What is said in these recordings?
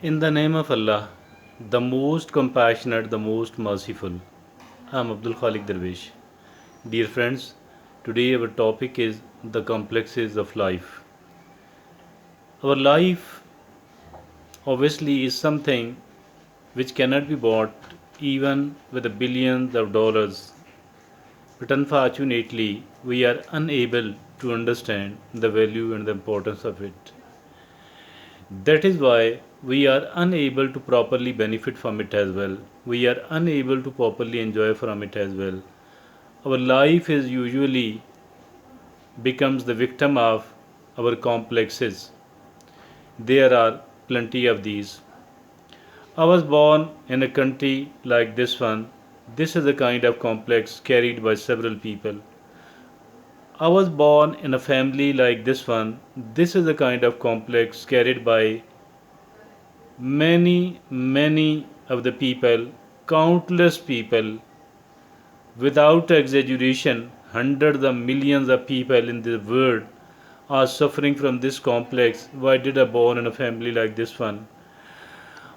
In the name of Allah, the most compassionate, the most merciful. I am Abdul Khalik Darwish. Dear friends, today our topic is the complexities of life. Our life obviously is something which cannot be bought even with the billions of dollars. But unfortunately, we are unable to understand the value and the importance of it. That is why we are unable to properly benefit from it as well. We are unable to properly enjoy from it as well. Our life is usually becomes the victim of our complexes. There are plenty of these. I was born in a country like this one. This is a kind of complex carried by several people. I was born in a family like this one. This is a kind of complex carried by many of the people, countless people, without exaggeration, hundreds of millions of people in the world are suffering from this complex. Why did I born in a family like this one?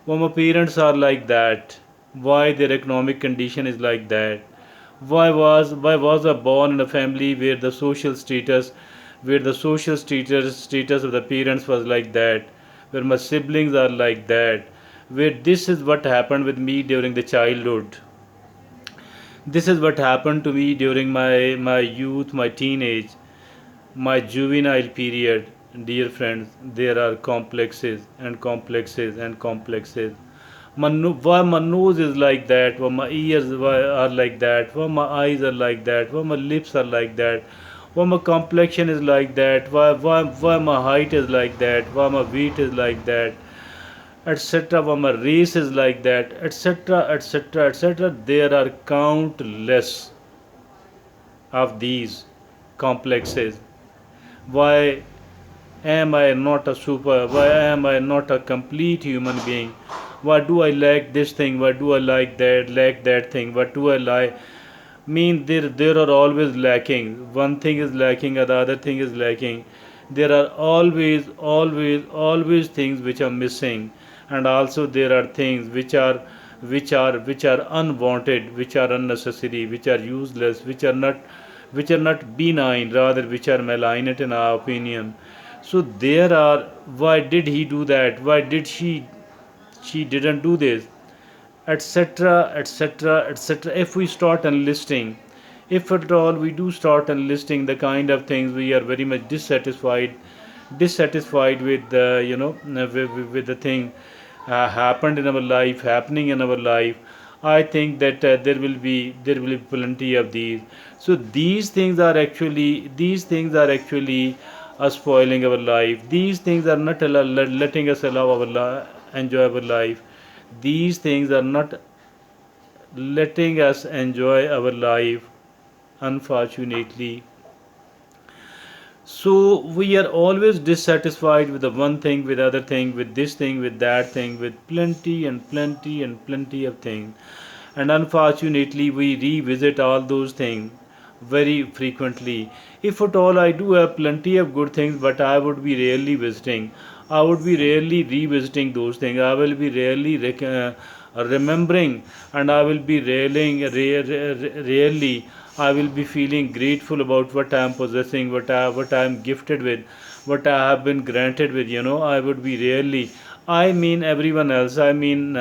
Why my parents are like that? Why their economic condition is like that? Why was I born in a family where the social status of the parents was like that, where my siblings are like that, where this is what happened with me during the childhood. This is what happened to me during my youth, my teenage, my juvenile period. Dear friends, there are complexes and complexes and complexes. Why my nose is like that, why my are like that, why my eyes are like that, why my lips are like that, why my complexion is like that, why my height is like that, why my weight is like that, etc. Why my race is like that, etc., etc., etc. There are countless of these complexes. Why am I not a super? Why am I not a complete human being? Why do I lack this thing? Why do I lack that thing? What do I like? Mean there are always lacking. One thing is lacking, or the other thing is lacking. There are always things which are missing, and also there are things which are unwanted, which are unnecessary, which are useless, which are not benign, rather which are malignant in our opinion. So there are, why did he do that, why did she didn't do this, etc., etc., etc. If we start enlisting, if at all we do start enlisting the kind of things we are very much dissatisfied with the with the thing happened in our life, happening in our life. I think that there will be plenty of these. So these things are actually spoiling our life. These things are not letting us allow enjoy our life. These things are not letting us enjoy our life, unfortunately. So we are always dissatisfied with the one thing, with other thing, with this thing, with that thing, with plenty and plenty and plenty of things. And unfortunately, we revisit all those things very frequently. If at all I do have plenty of good things, but I would be rarely visiting. I would be rarely revisiting those things. I will be rarely remembering, and I will be rarely I will be feeling grateful about what I am possessing, what I am gifted with, what I have been granted with. I would be rarely. I mean everyone else. I mean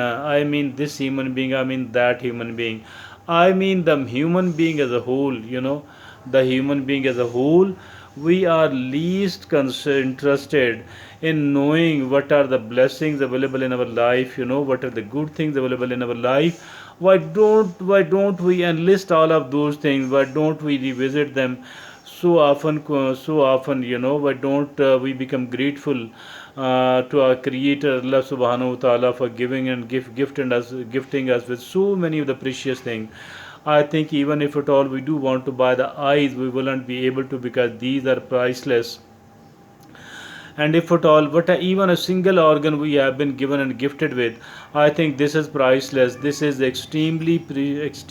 this human being. I mean that human being. I mean the human being as a whole. The human being as a whole. We are least interested in knowing what are the blessings available in our life. What are the good things available in our life. Why don't we enlist all of those things? Why don't we revisit them so often? Why don't we become grateful to our creator Allah subhanahu wa ta'ala for giving and gifting us with so many of the precious things. I think even if at all we do want to buy the eyes, we will not be able to, because these are priceless. And if at all, but even a single organ we have been given and gifted with, I think this is priceless. This is extremely precious.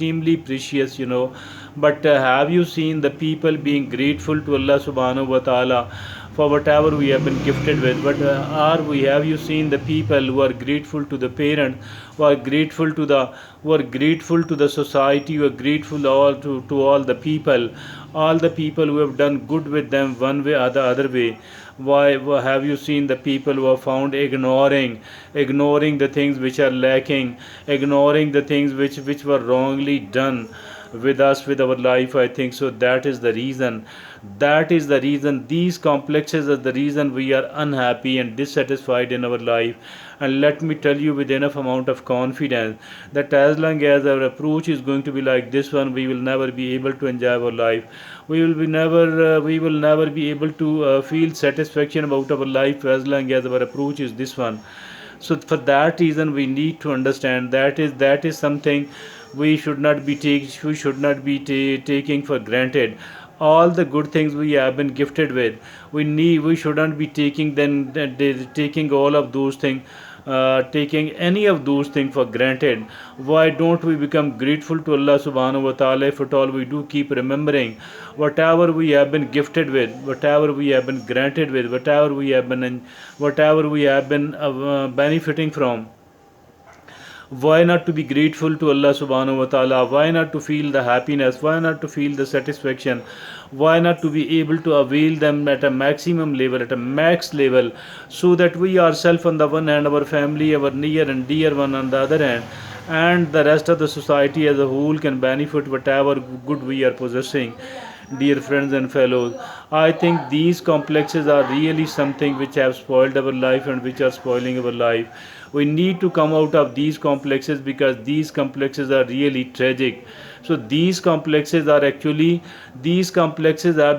But have you seen the people being grateful to Allah subhanahu wa ta'ala for whatever we have been gifted with. But are we, have you seen the people who are grateful to the parent, who are grateful to the, who are grateful to the society, who are grateful to all the people, all the people who have done good with them one way or the other way? Why have you seen the people who are found ignoring the things which are lacking, ignoring the things which were wrongly done with us, with our life? I think so that is the reason, that is the reason, these complexes are the reason we are unhappy and dissatisfied in our life. And let me tell you with enough amount of confidence that as long as our approach is going to be like this one, we will never be able to enjoy our life. We will never be able to feel satisfaction about our life as long as our approach is this one. So for that reason we need to understand that is something we should not be taking for granted. All the good things we have been gifted with, we shouldn't be taking taking all of those things, taking any of those things for granted. Why don't we become grateful to Allah subhanahu wa ta'ala? If at all we do keep remembering whatever we have been gifted with, whatever we have been granted with, whatever we have been benefiting from, why not to be grateful to Allah subhanahu wa ta'ala? Why not to feel the happiness? Why not to feel the satisfaction? Why not to be able to avail them at a maximum level, at a max level, so that we ourselves on the one hand, our family, our near and dear one on the other hand, and the rest of the society as a whole can benefit whatever good we are possessing. Dear friends and fellows, I think these complexes are really something which have spoiled our life and which are spoiling our life. We need to come out of these complexes because these complexes are really tragic. So these complexes have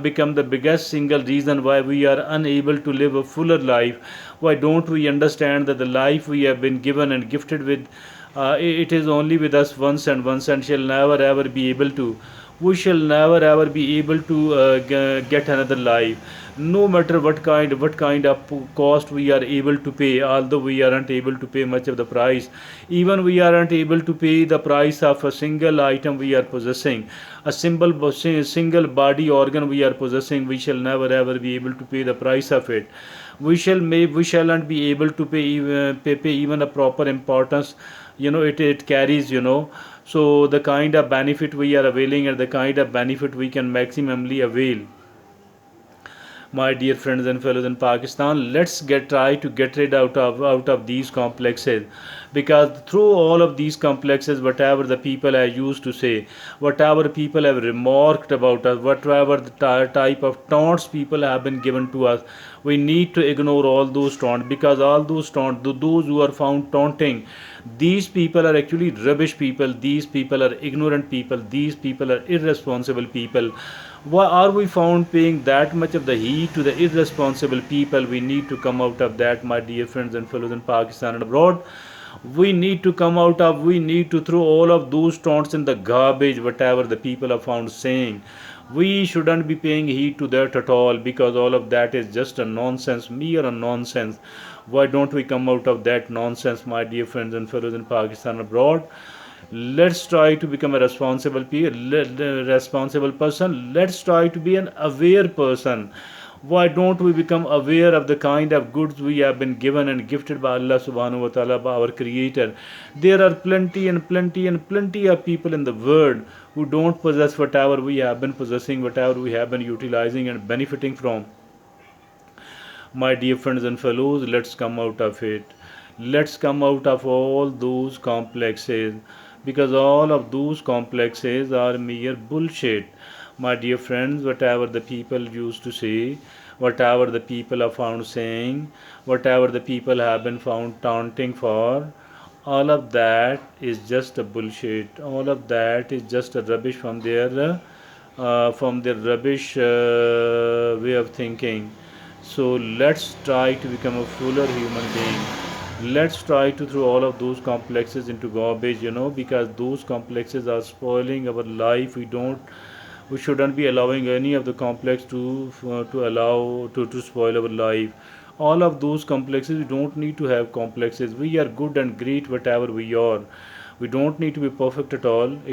become the biggest single reason why we are unable to live a fuller life. Why don't we understand that the life we have been given and gifted with, it is only with us once and shall never ever be able to, we shall never ever be able to get another life, no matter what kind of cost we are able to pay. Although we aren't able to pay much of the price, even we aren't able to pay the price of a single item we are possessing, a single body organ we are possessing, we shall never ever be able to pay the price of it. We shall not be able to pay even a proper importance, it carries, so the kind of benefit we are availing and the kind of benefit we can maximally avail. My dear friends and fellows in Pakistan, let's try to get rid out of these complexes, because through all of these complexes, whatever the people are used to say, whatever people have remarked about us, whatever the type of taunts people have been given to us, we need to ignore all those taunts, because all those taunts, those who are found taunting, these people are actually rubbish people, these people are ignorant people, these people are irresponsible people. Why are we found paying that much of the heat to the irresponsible people? We need to come out of that, my dear friends and fellows in Pakistan and abroad. We need to throw all of those taunts in the garbage, whatever the people are found saying. We shouldn't be paying heed to that at all, because all of that is just a nonsense, mere a nonsense. Why don't we come out of that nonsense, my dear friends and fellows in Pakistan and abroad? Let's try to become a responsible person. Let's try to be an aware person. Why don't we become aware of the kind of goods we have been given and gifted by Allah subhanahu wa ta'ala, by our creator? There are plenty of people in the world who don't possess whatever we have been possessing, whatever we have been utilizing and benefiting from. My dear friends and fellows, let's come out of it. Let's come out of all those complexes, because all of those complexes are mere bullshit. My dear friends, whatever the people used to say, whatever the people are found saying, whatever the people have been found taunting for, all of that is just a bullshit. All of that is just a rubbish from their rubbish way of thinking. So let's try to become a fuller human being. Let's try to throw all of those complexes into garbage, because those complexes are spoiling our life. We shouldn't be allowing any of the complex to spoil our life. All of those complexes, we don't need to have complexes. We are good and great whatever we are. We don't need to be perfect at all. It